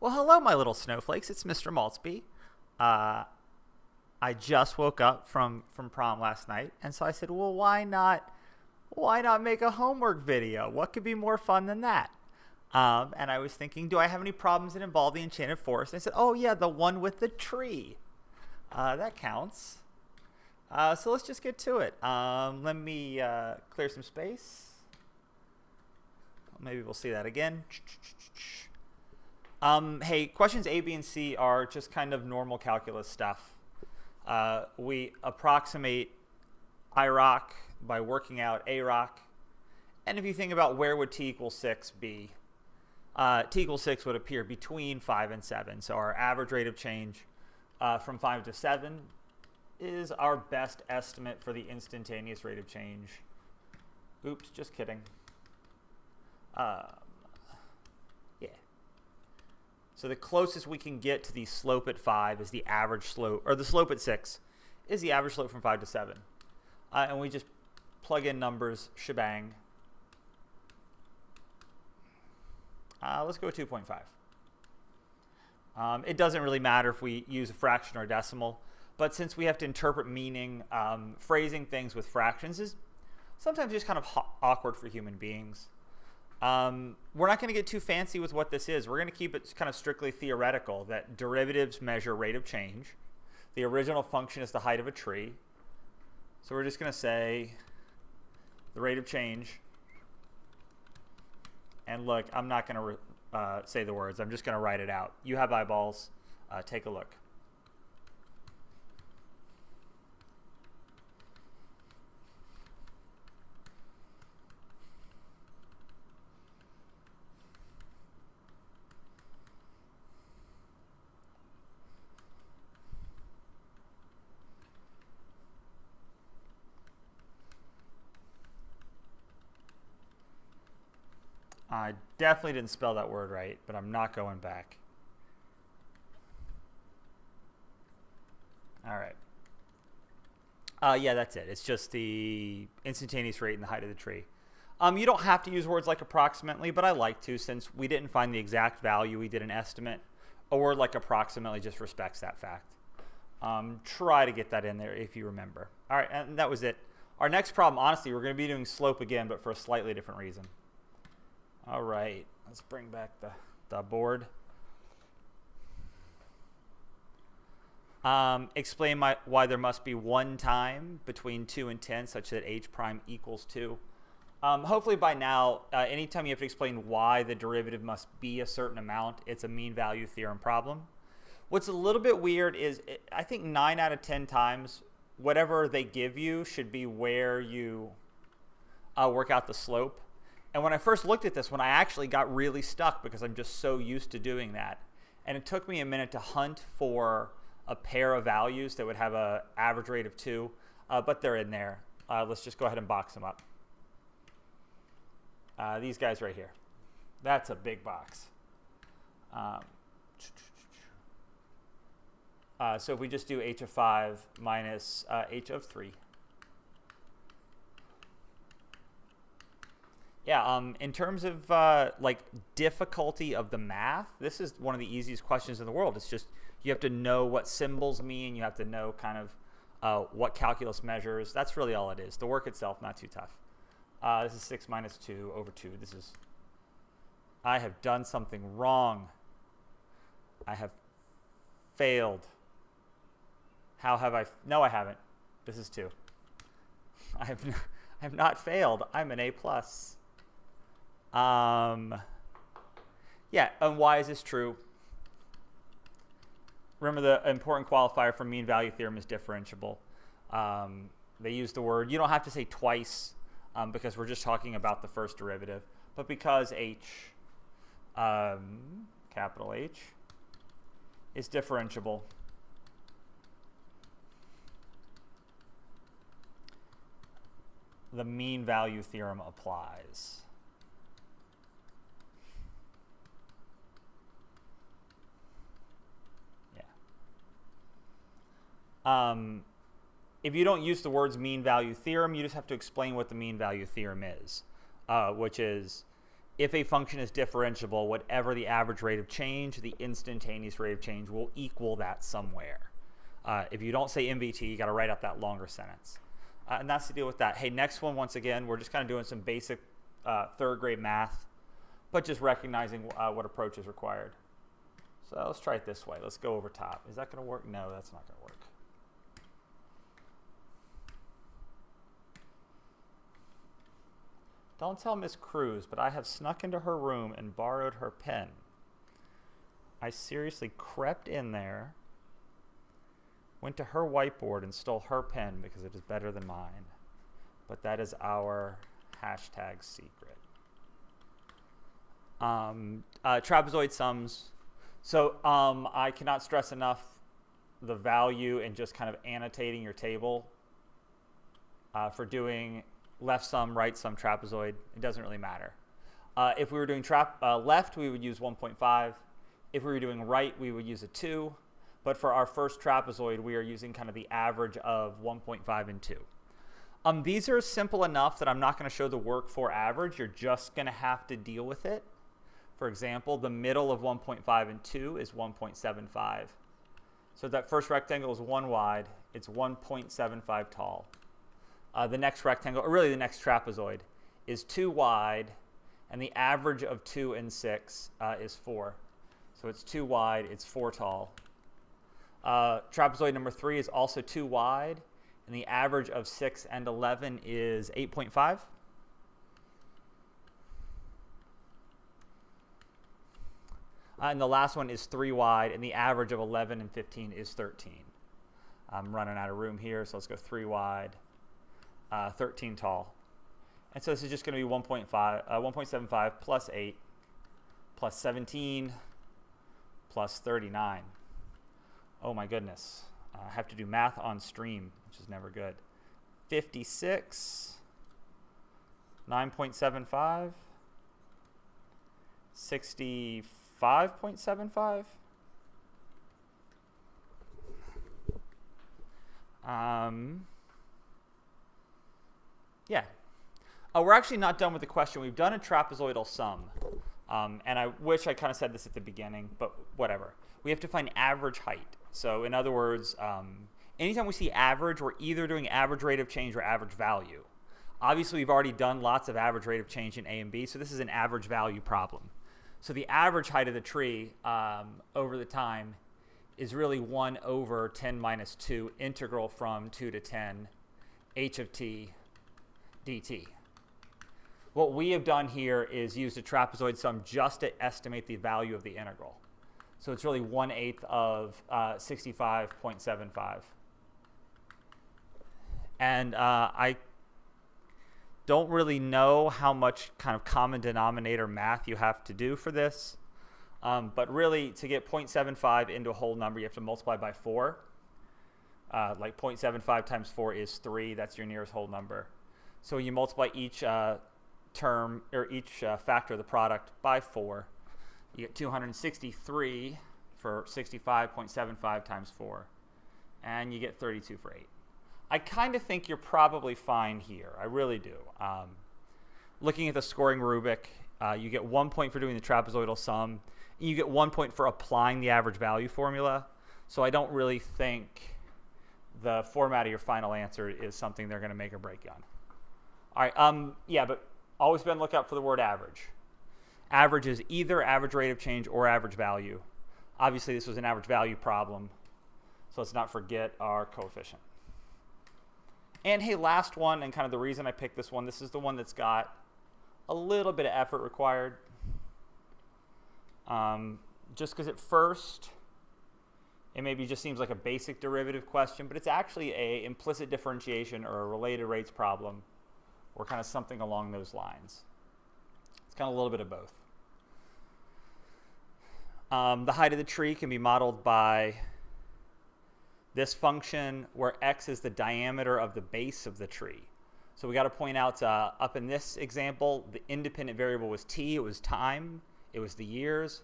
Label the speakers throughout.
Speaker 1: Well, hello, my little snowflakes. It's Mr. Maltzby. Uh, I just woke up from prom last night, and so I said, well, why not make a homework video? What could be more fun than that? And I was thinking, do I have any problems that involve the Enchanted Forest? And I said, oh yeah, the one with the tree. That counts. So let's just get to it. Let me clear some space. Maybe we'll see that again. Hey, questions A, B, and C are just kind of normal calculus stuff. We approximate IROC by working out AROC. And if you think about where would t equals 6 be, t equals 6 would appear between 5 and 7. So our average rate of change from 5 to 7 is our best estimate for the instantaneous rate of change. Oops, just kidding. Yeah. So the closest we can get to the slope at 5 is the average slope, or the slope at 6 is the average slope from 5 to 7. And we just plug in numbers, shebang. Let's go 2.5. It doesn't really matter if we use a fraction or a decimal, but since we have to interpret meaning, phrasing things with fractions is sometimes just kind of awkward for human beings. We're not going to get too fancy with what this is. We're going to keep it kind of strictly theoretical, that derivatives measure rate of change. The original function is the height of a tree. So we're just going to say the rate of change. And look, I'm not going to say the words. I'm just going to write it out. You have eyeballs. Take a look. I definitely didn't spell that word right, but I'm not going back. All right. Yeah, that's it. It's just the instantaneous rate and the height of the tree. You don't have to use words like approximately, but I like to, since we didn't find the exact value. We did an estimate. A word like approximately just respects that fact. Try to get that in there if you remember. All right, and that was it. Our next problem, honestly, we're going to be doing slope again, but for a slightly different reason. All right, let's bring back the board. Explain why there must be one time between 2 and 10 such that h prime equals 2. Hopefully by now, anytime you have to explain why the derivative must be a certain amount, it's a mean value theorem problem. What's a little bit weird is I think 9 out of 10 times, whatever they give you should be where you work out the slope. And when I first looked at this one, I actually got really stuck because I'm just so used to doing that. And it took me a minute to hunt for a pair of values that would have an average rate of 2, but they're in there. Let's just go ahead and box them up. These guys right here. That's a big box. So if we just do h of 5 minus h of 3. Yeah, in terms of like difficulty of the math, this is one of the easiest questions in the world. It's just you have to know what symbols mean. You have to know kind of what calculus measures. That's really all it is. The work itself, not too tough. This is 6 minus 2 over 2. I have done something wrong. I have failed. How have I? No, I haven't. This is 2. I have not failed. I'm an A+. Yeah, and why is this true? Remember, the important qualifier for mean value theorem is differentiable. They use the word, you don't have to say twice because we're just talking about the first derivative, but because h, capital H, is differentiable, the mean value theorem applies. If you don't use the words mean value theorem, you just have to explain what the mean value theorem is, which is if a function is differentiable, whatever the average rate of change, the instantaneous rate of change will equal that somewhere. If you don't say MVT, you got to write out that longer sentence. And that's the deal with that. Hey, next one, once again, we're just kind of doing some basic third grade math, but just recognizing what approach is required. So let's try it this way. Let's go over top. Is that going to work? No, that's not going to work. Don't tell Miss Cruz, but I have snuck into her room and borrowed her pen. I seriously crept in there, went to her whiteboard and stole her pen because it is better than mine. But that is our hashtag secret. Trapezoid sums. So I cannot stress enough the value in just kind of annotating your table for doing left sum, right sum, trapezoid. It doesn't really matter. If we were doing left, we would use 1.5. If we were doing right, we would use a 2. But for our first trapezoid, we are using kind of the average of 1.5 and 2. These are simple enough that I'm not going to show the work for average. You're just going to have to deal with it. For example, the middle of 1.5 and 2 is 1.75. So that first rectangle is 1 wide. It's 1.75 tall. The next rectangle, or really the next trapezoid, is 2 wide, and the average of 2 and 6 is 4. So it's 2 wide, it's 4 tall. Trapezoid number 3 is also 2 wide, and the average of 6 and 11 is 8.5. And the last one is 3 wide, and the average of 11 and 15 is 13. I'm running out of room here, so let's go 3 wide, 13 tall. And so this is just going to be 1.75 plus 8 plus 17 plus 39. Oh my goodness. I have to do math on stream, which is never good. 56, 9.75, 65.75. Yeah. We're actually not done with the question. We've done a trapezoidal sum. And I wish I kind of said this at the beginning, but whatever. We have to find average height. So in other words, anytime we see average, we're either doing average rate of change or average value. Obviously, we've already done lots of average rate of change in A and B, so this is an average value problem. So the average height of the tree over the time is really 1 over 10 minus 2 integral from 2 to 10 h of t dt. What we have done here is used a trapezoid sum just to estimate the value of the integral. So it's really 1/8 of 65.75. And I don't really know how much kind of common denominator math you have to do for this. But really, to get 0.75 into a whole number, you have to multiply by 4. Like 0.75 times 4 is 3. That's your nearest whole number. So when you multiply each term or each factor of the product by 4, you get 263 for 65.75 times 4, and you get 32 for 8. I kind of think you're probably fine here. I really do. Looking at the scoring rubric, you get 1 point for doing the trapezoidal sum, and you get 1 point for applying the average value formula. So I don't really think the format of your final answer is something they're going to make or break you on. All right. Yeah, but always be on the lookout for the word average. Average is either average rate of change or average value. Obviously, this was an average value problem, so let's not forget our coefficient. And hey, last one, and kind of the reason I picked this one, this is the one that's got a little bit of effort required. Just because at first, it maybe just seems like a basic derivative question, but it's actually a implicit differentiation or a related rates problem, or kind of something along those lines. It's kind of a little bit of both. The height of the tree can be modeled by this function where x is the diameter of the base of the tree. So we got to point out up in this example, the independent variable was t, it was time, it was the years.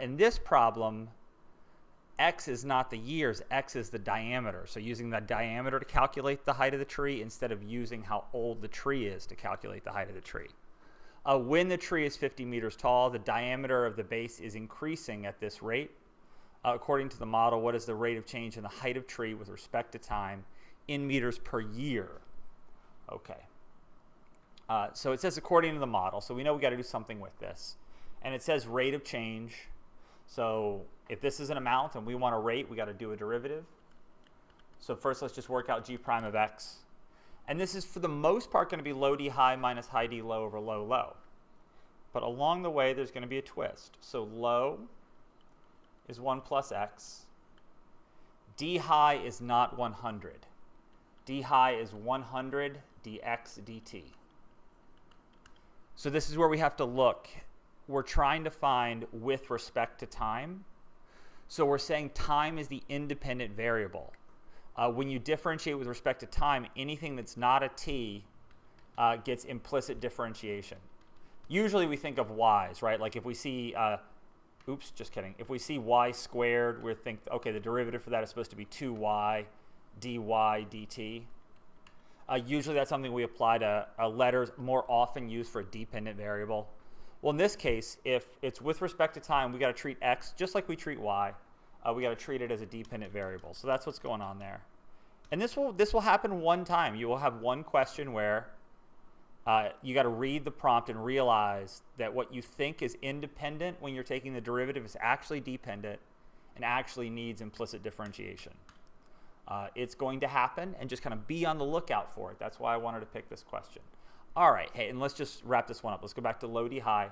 Speaker 1: In this problem, x is not the years, x is the diameter. So using the diameter to calculate the height of the tree instead of using how old the tree is to calculate the height of the tree. When the tree is 50 meters tall, the diameter of the base is increasing at this rate. According to the model, what is the rate of change in the height of tree with respect to time in meters per year? Okay. So it says according to the model, so we know we got to do something with this. And it says rate of change. So if this is an amount and we want a rate, we got to do a derivative. So first let's just work out g prime of x. And this is for the most part going to be low d high minus high d low over low low. But along the way there's going to be a twist. So low is 1 plus x. D high is not 100. D high is 100 dx dt. So this is where we have to look. We're trying to find with respect to time. So we're saying time is the independent variable. When you differentiate with respect to time, anything that's not a t gets implicit differentiation. Usually we think of y's, right? Like if we see, oops, just kidding. If we see y squared, we think, okay, the derivative for that is supposed to be 2y dy dt. Usually that's something we apply to letters more often used for a dependent variable. Well, in this case, if it's with respect to time, we got to treat x just like we treat y. We got to treat it as a dependent variable. So that's what's going on there. And this will happen one time. You will have one question where you got to read the prompt and realize that what you think is independent when you're taking the derivative is actually dependent and actually needs implicit differentiation. It's going to happen, and just kind of be on the lookout for it. That's why I wanted to pick this question. All right, hey, and let's just wrap this one up. Let's go back to low d high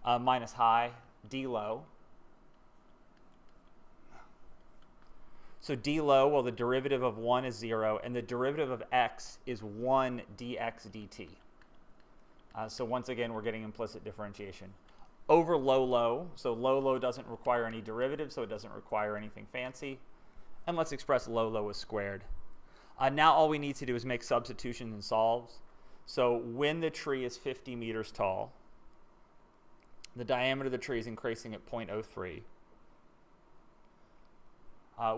Speaker 1: minus high d low. So d low, well, the derivative of 1 is 0, and the derivative of x is 1 dx dt. So once again, we're getting implicit differentiation. Over low low, so low low doesn't require any derivative, so it doesn't require anything fancy. And let's express low low as squared. Now all we need to do is make substitutions and solves. So when the tree is 50 meters tall, the diameter of the tree is increasing at 0.03.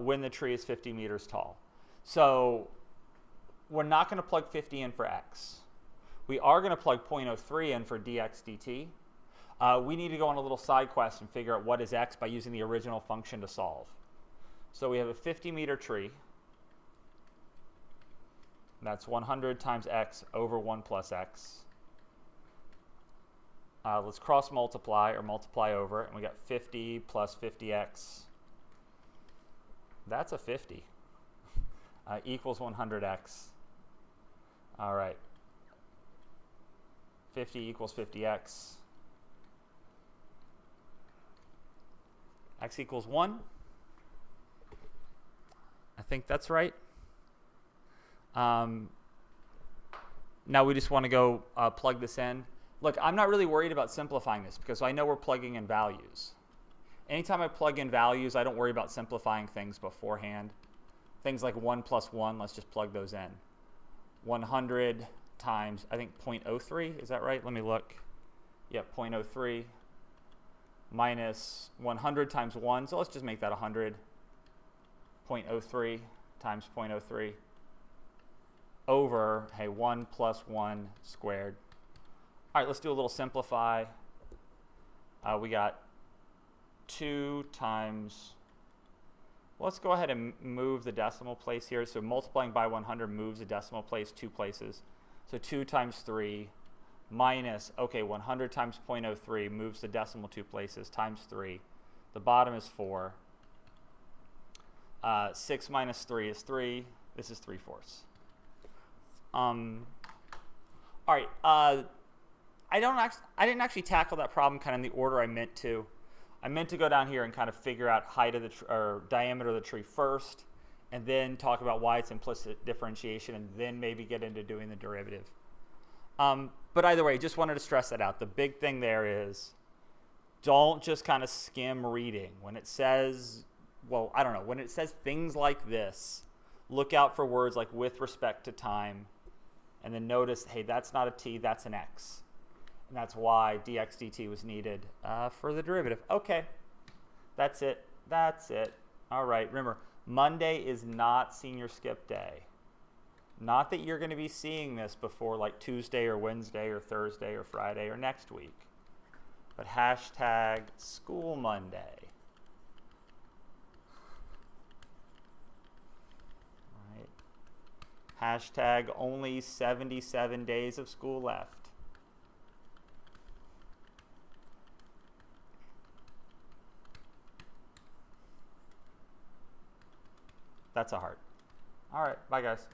Speaker 1: When the tree is 50 meters tall. So we're not going to plug 50 in for x. We are going to plug 0.03 in for dx dt. We need to go on a little side quest and figure out what is x by using the original function to solve. So we have a 50-meter tree. That's 100 times x over 1 plus x. Let's cross multiply or multiply over, and we got 50 plus 50x. That's a 50. Equals 100x. All right. 50 equals 50x. X equals 1. I think that's right. Now we just want to go plug this in. Look, I'm not really worried about simplifying this because I know we're plugging in values. Anytime I plug in values, I don't worry about simplifying things beforehand. Things like 1 plus 1, let's just plug those in. 100 times, I think 0.03, is that right? Let me look. Yep, 0.03 minus 100 times 1, so let's just make that 100. 0.03 times 0.03 over, hey, 1 plus 1 squared. All right, let's do a little simplify. We got 2 times, let's go ahead and move the decimal place here. So multiplying by 100 moves the decimal place 2 places. So 2 times 3 minus, okay, 100 times 0.03 moves the decimal 2 places times 3. The bottom is 4. 6 minus 3 is 3. This is 3/4. All right. I didn't actually tackle that problem kind of in the order I meant to. I meant to go down here and kind of figure out height of the or diameter of the tree first, and then talk about why it's implicit differentiation, and then maybe get into doing the derivative. But either way, just wanted to stress that out. The big thing there is, don't just kind of skim reading. When it says, well, I don't know, when it says things like this, look out for words like with respect to time, and then notice, hey, that's not a t, that's an x. And that's why dx dt was needed for the derivative. Okay, that's it. That's it. All right, remember, Monday is not senior skip day. Not that you're going to be seeing this before like Tuesday or Wednesday or Thursday or Friday or next week, but hashtag School Monday. Right. Hashtag only 77 days of school left. That's a heart. All right. Bye, guys.